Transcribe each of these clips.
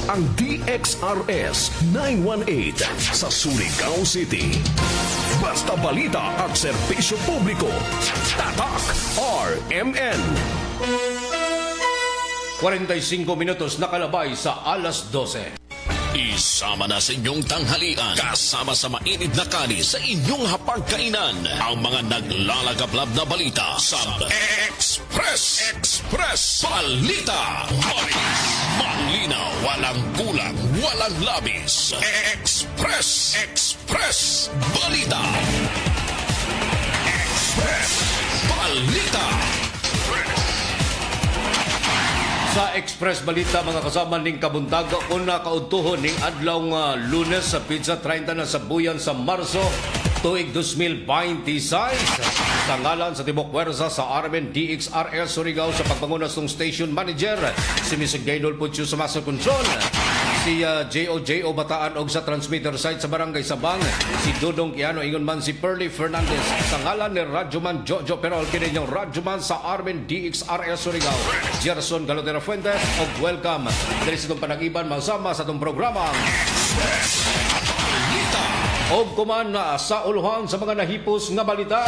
ang DXRS 918 sa Surigao City. Basta balita at serbisyo publiko. Tatak RMN. 45 minutos nakalabay sa alas 12. Isama na sa inyong tanghalian kasama sa mainit na kanis sa inyong hapagkainan ang mga naglalagablab na balita sa Express Balita. Malinaw, walang kulang, walang labis. Express Balita. Express Balita. Sa Express Balita mga kasama ning kabuntag kung nakaudtuhon ning adlaw nga Lunes sa Pizza 30 na sa buyan sa Marso tuig 2026 sa ngalan sa Tibok Puwersa sa RMN DXRL Surigao sa pagpangunas ng Station Manager si Mr. Gaynol Pucho sa Master Control, si J.O. Bataan og sa transmitter site sa Barangay Sabang, si Dudong Kiano ingon man si Perly Fernandez sa ngalan ni Radyoman Jojo Perol kini yung Radyoman sa RMN DXRL Surigao Gerson Galotera Fuentes og welcome diri sa itong panagiban masama sa itong programang og kuman na sa uluhan sa mga nahipos nga balita.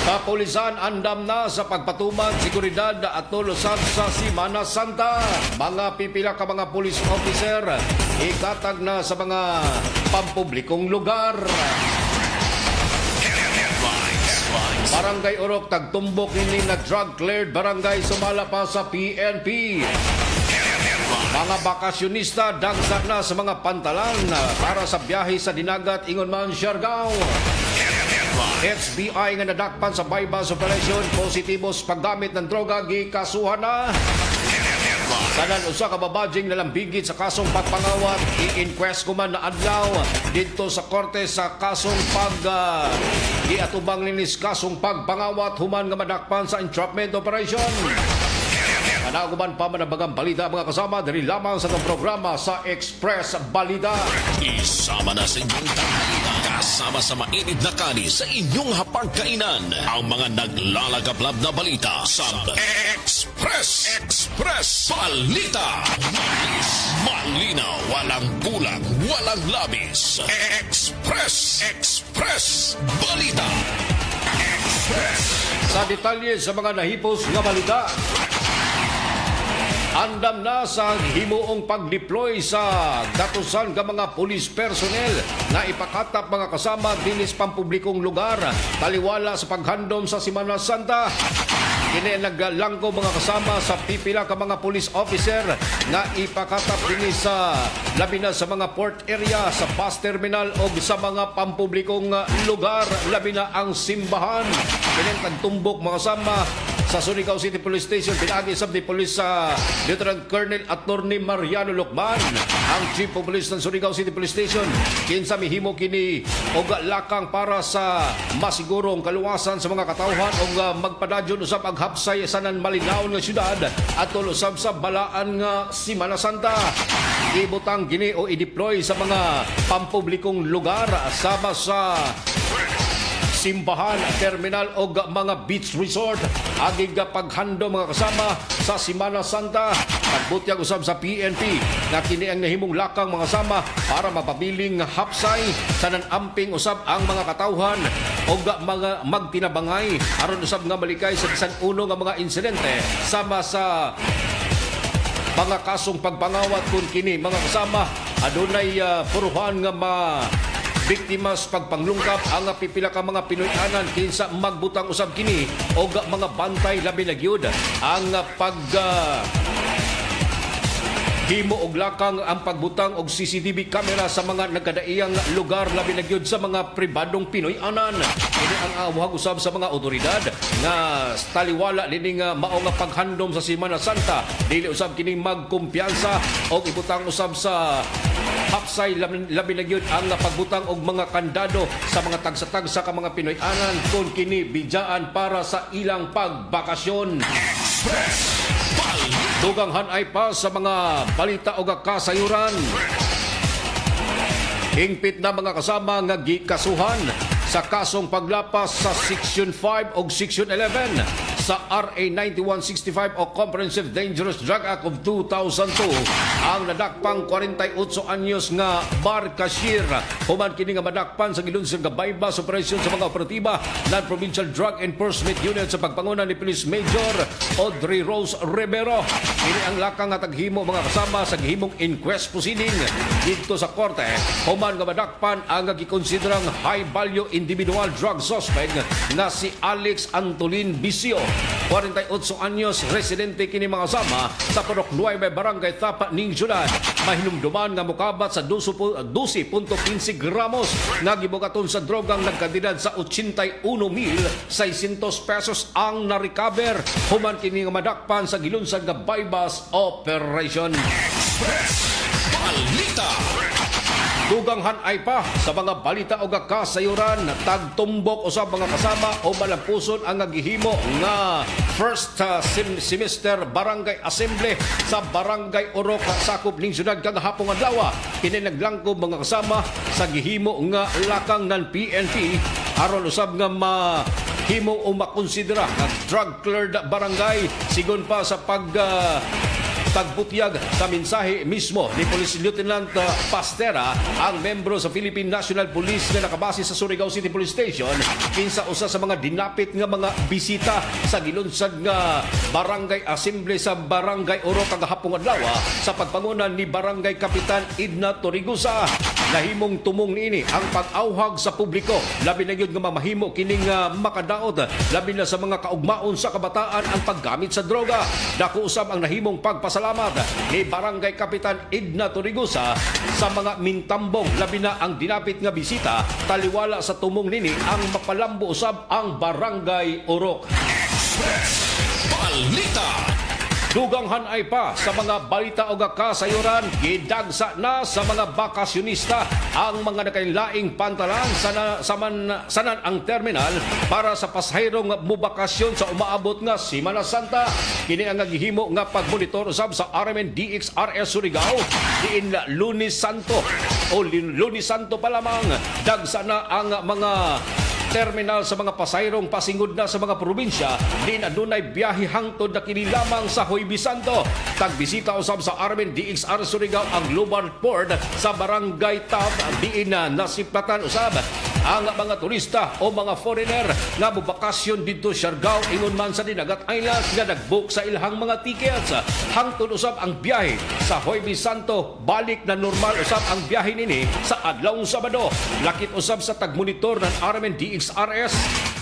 Kapulisan andam na sa pagpatuman seguridad at tulusan sa Semana Santa. Mga pipila ka mga police officer ikatag na sa mga pampublikong lugar. Barangay Orok tagtumbok ini na drug cleared barangay sumala pa sa PNP. Mga bakasyonista dagsa na sa mga pantalan para sa biyahe sa dinagat ingon man Siargao. FBI nga nadakpan sa bypass operation positibos paggamit ng droga gikasuhan na. Tanan usa ka babadjing nalambigit sa kasong pagpangawat i-inquest kuman na adlaw didto sa korte sa kasong giatubang linis kasong pagpangawat human nga madakpan sa entrapment operation. Kanaguban pa manabagang balita mga kasama diri lamang sa itong programa sa Express Balita. Isama na sa inyong tanghalian kasama sa mainit na kanis sa inyong hapagkainan ang mga naglalagablab na balita sa Express Balita. Malinaw, walang kulang, walang labis. Express Balita. Sa detalye sa mga nahipos nga balita, andam na sa himuong pag-deploy sa gatusan ka mga police personnel na ipakatap mga kasama dinis pampublikong lugar taliwala sa paghandom sa Semana Santa. Kini naglalangko mga kasama sa pipila ka mga police officer na ipakatap dinis sa labi na sa mga port area, sa bus terminal o sa mga pampublikong lugar, labi na ang simbahan. Kini tagtumbok mga kasama sa Surigao City Police Station, pinagi sab ni Police Lieutenant Colonel Attorney Mariano Lucman, ang Chief of Police ng Surigao City Police Station. Kinsa mihimo kini og lakang para sa masigurong kaluwasan sa mga katawhan og magpadadyon usab ang hapsay sanan malinaw nga syudad at usab sa balaan nga Semana Santa. Ibutang gini o i-deploy sa mga pampublikong lugar sama sa simbahan, terminal o mga beach resort. Agig paghando mga kasama sa Semana Santa. Pagbutyag usab sa PNP na kini ang nahimong lakang mga kasama para mapabiling hapsay sanan amping usab ang mga katawhan o mga magtinabangay aron usab nga malikay sa bisan uno nga mga insidente sama sa mga kasong pagpangawat kun kini mga kasama adunay puruhan nga biktimas pagpanglungkap ang pipila ka mga Pinoy-anan kinsa magbutang usab kini o mga bantay labi na gyud ang himo og lakang ang pagbutang og CCTV camera sa mga nagkadaiyang lugar labi na gyud sa mga pribadong Pinoy-anan. Ini ang awag usab sa mga otoridad nga taliwala nining mao nga paghandom sa Semana Santa. Dili usab kini magkumpiyansa og ibutang usab sa hapsay labi na gyud ang pagbutang og mga kandado sa mga tagsa-tagsa ka mga Pinoy-anan kung kini bidyaan para sa ilang pagbakasyon. Dugang hanay pa sa mga balita o kasayuran. Hingpit na mga kasama nga gikasuhan sa kasong paglapas sa Section 5 o Section 11 sa RA 9165 o Comprehensive Dangerous Drug Act of 2002 ang nadakpang 48 anyos nga bar cashier human kini nga madakpan sa gilunsad nga bypass operation sa mga operatiba ng Provincial Drug Enforcement Unit sa pagpanguna ni Police Major Audrey Rose Rivero. Kini ang lakang nga taghimo mga kasama sa gihimong inquest proceeding dito sa korte human nga madakpan ang gikonsiderang high value individual drug suspect na si Alex Antolin Bisio, 48 anyos, residente kini mga kasama sa Purok 9 Barangay Tapa ning syudad. Mahinumduman nga mukabat sa 12.15 gramos nga gibugaton sa drogang nagkantidad sa 81,600 pesos ang na-recover human kini nga madakpan sa gilunsad nga bypass operation. Balita. Duganghan ay pa sa mga balita o kasayuran tagtumbok usab mga kasama o malampuson ang gihimo nga first semester barangay assembly sa barangay Orok sakop ning syudad kagahapon adlaw. Kini naglangkob mga kasama sa gihimo nga lakang ng PNP aron usab nga mahimo o makonsidera nga drug cleared barangay sigon pa sa tagbutyag sa mensahe mismo ni Police Lieutenant Pastera, ang membro sa Philippine National Police na nakabase sa Surigao City Police Station kinsa usa sa mga dinapit nga mga bisita sa gilunsad nga barangay assembly sa barangay Oro kagahapon adlaw sa pagpangunan ni Barangay Kapitan Edna Torigusa. Nahimong tumong niini ang pag-awhag sa publiko labi na gyud nga mamahimo kining makadaot labi na sa mga kaugmaon sa kabataan ang paggamit sa droga. Dako usab ang nahimong pagpasalamat ni Barangay Kapitan Edna Torigusa sa mga mintambong labi na ang dinapit nga bisita taliwala sa tumong nini ang mapalambo usab ang Barangay Orok. Balita. Duganghan ay pa sa mga balita o kasayuran, gidagsa na sa mga bakasyonista ang mga nakailaing pantalan sanan ang terminal para sa pasaherong mubakasyon sa umaabot nga Semana Santa. Kini ang gihimo nga pagmonitor usab sa RMN DXRS Surigao diin Lunes Santo o Lunes Santo pa lamang dagsa na ang mga terminal sa mga pasayrong pasingod na sa mga probinsya din adunay biyahe hangtod na kini lamang sa Huwebes Santo. Tagbisita usab sa RMN DXR Surigao ang Global Port sa Barangay Tab diin nasiplatan usab ang mga turista o mga foreigner nga mubakasyon dito Siargao ingon man sa Dinagat Islands nga nagbook sa ilahang mga tickets. Hangtod usab ang biyahe sa Huwebes Santo balik na normal usab ang biyahe nini sa adlawng Sabado. Lakit usab sa tagmonitor ng RMN DXRS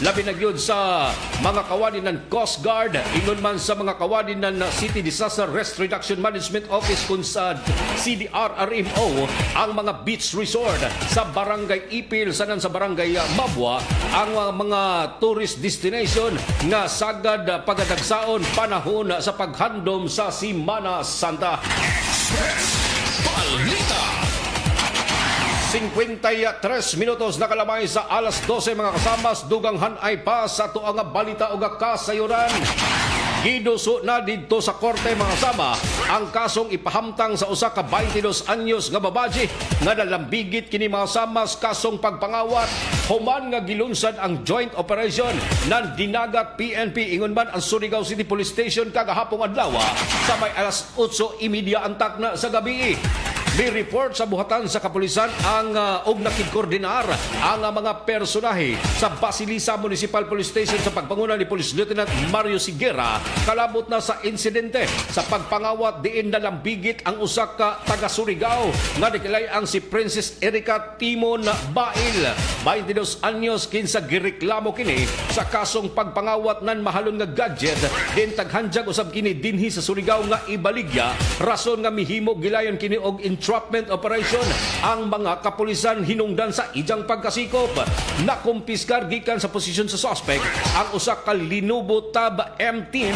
labi na gyud sa mga kawani ng Coast Guard ingon man sa mga kawani ng City Disaster Risk Reduction Management Office kun sa CDRRMO ang mga beach resort sa Barangay Ipil sanan sa Barangay Mabwa ang mga tourist destination nga sagad pagadagsaon panahon sa paghandom sa Semana Santa. Balita. 53 minutos na kalamay sa alas 12 mga kasamas. Duganghan ay pa sa tuang balita o kasayuran. Giduso na dito sa korte mga kasama ang kasong ipahamtang sa usa ka 22 anyos nga babaji nga nalambigit kini mga kasamas kasong pagpangawat human nga gilunsad ang joint operation ng Dinagat PNP ingon man ang Surigao City Police Station kagahapong adlaw sa may alas 8:30 antak na sa gabi. May report sa buhatan sa kapulisan ang og nakigkoordinar ang mga personahe sa Basilisa Municipal Police Station sa pagpanguna ni Police Lieutenant Mario Siguera kalabot na sa insidente sa pagpangawat diin nalambigit ang usa ka taga Surigao nga nikilayang si Princess Erica Timon Bail, 22 anyos kinsa gireklamo kini sa kasong pagpangawat nan mahalon nga gadget din taghanjag usab kini dinhi sa Surigao nga ibaligya rason nga mihimo gilayon kini og entrapment operation. Ang mga kapulisan hinungdan sa ijang pagkasikop. Nakumpiskar gikan sa posisyon sa suspect ang usa ka Lenovo Tab M10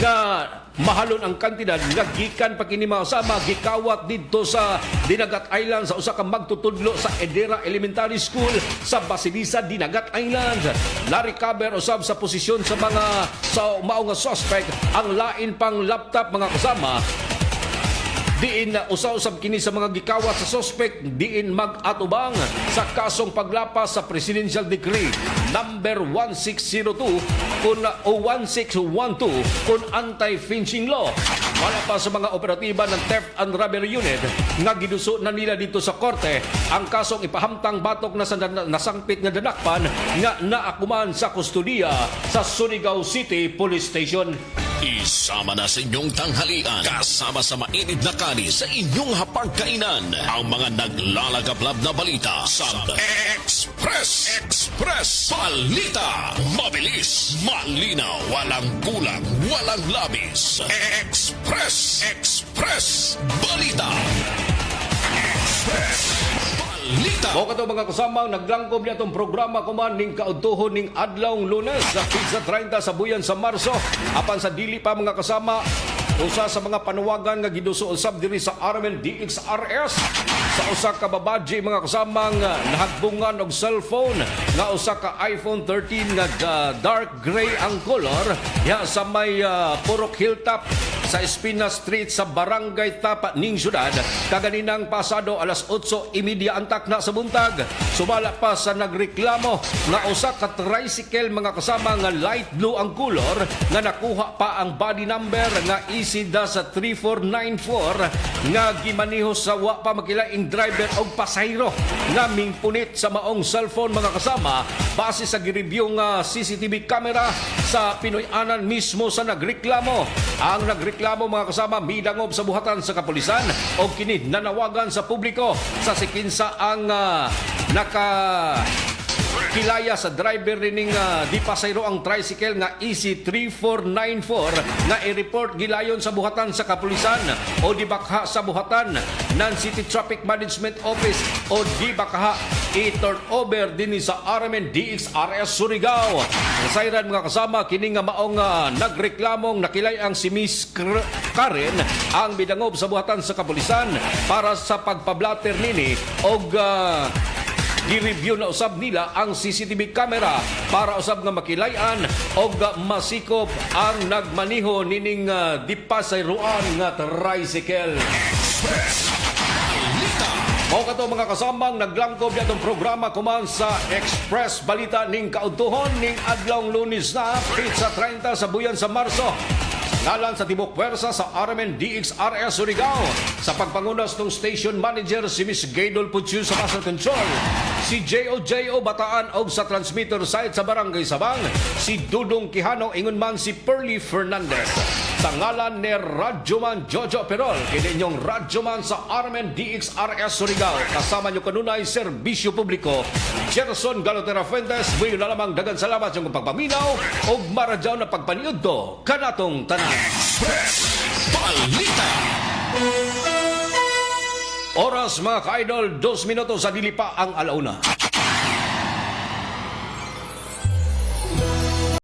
nga mahalon ang kantidad nga gikan pa kini sama gikawat didto sa Dinagat Island sa usa ka magtutudlo sa Edera Elementary School sa Basilisa, Dinagat Island. Na-recover usab sa posisyon sa mga mao nga suspect ang lain pang laptop mga kasama. Diin na usaw-usab kini sa mga gikawat sa suspect diin mag-atubang sa kasong paglapas sa Presidential Decree number 1602 o 1612 kung anti-finching law. Wala pa sa mga operatiba ng Theft and Robbery Unit nga giduso na nila dito sa korte ang kasong ipahamtang batok na nasangpit nga danakpan nga naakuman sa kustudiya sa Surigao City Police Station. Isama na sa inyong tanghalian kasama sa mainit na kanis sa inyong hapagkainan ang mga naglalagablab na balita sa Express Balita. Mabilis, malinaw, walang kulang, walang labis. Express Balita. Balita. Mo kato mga kasamang naglangkob niya itong programa kuman ning kaudtuhon ning adlawng Lunes sa pizza 30 sa buyan sa Marso. Apan sa dili pa mga kasama, usa sa mga panuwagan nga giduso usab diri sa RMN DXRS sa usa ka babaji mga kasamang nahagbungan og cellphone nga usa ka iPhone 13 nga dark gray ang color ya sa may Purok Hilltop sa Espina Street sa Barangay Tapa ning syudad kaganinang pasado alas 8:30 antak na sa buntag. Sumala pa sa nagreklamo nga usa ka tricycle mga kasama nga light blue ang color nga nakuha pa ang body number nga isida sa 3494 nga gimaniho sa wa pa makilaing driver og pasahero nga mingpunit sa maong cellphone mga kasama base sa gireview nga CCTV camera sa Pinoy-anan mismo sa nagreklamo. Ang nagreklamo mga kasama midangob sa buhatan sa kapulisan o kini nanawagan sa publiko sa sikinsa ang kilaya sa driver ring di pasayro ang tricycle nga EC3494 nga i-report gilayon sa buhatan sa kapulisan o di bakha sa buhatan ng City Traffic Management Office o di bakha i-turn over din sa RMN DXRS Surigao. Nasayran mga kasama kini nga maong nagreklamong nakilay ang si Miss Karen ang bidangob sa buhatan sa kapulisan para sa pagpablatter nini og i-review na usab nila ang CCTV camera para usab nga makilayan o masikop ang nagmaniho nining di pasayroan nga tricycle. Mao kato mga kasamang naglangkob niya itong programa kuman sa Express Balita ning kaudtuhon ning adlawng Lunes na pizza 30 sa buyan sa Marso. Ngalan sa Tibok Pwersa sa RMN DXRS Surigao sa pagpangunas ng station manager si Miss Gaydol Puchu sa Master Control, si J.O. Bataan og sa transmitter site sa Barangay Sabang, si Dudong Quijano ingon man si Pearly Fernandez. Sa ngalan ni Radyoman Jojo Perol, kini inyong Radyoman sa RMN DXRS Surigao. Kasama nyo kanunay serbisyo publiko Gerson Galotera Fuentes. Buyo na lamang dagan salamat sa inyong pagpaminaw o maradyaw na pagpaniud to kanatong tanan. Express Balita. Oras mga ka-idol, 2 minutos sa dili pa ang alauna.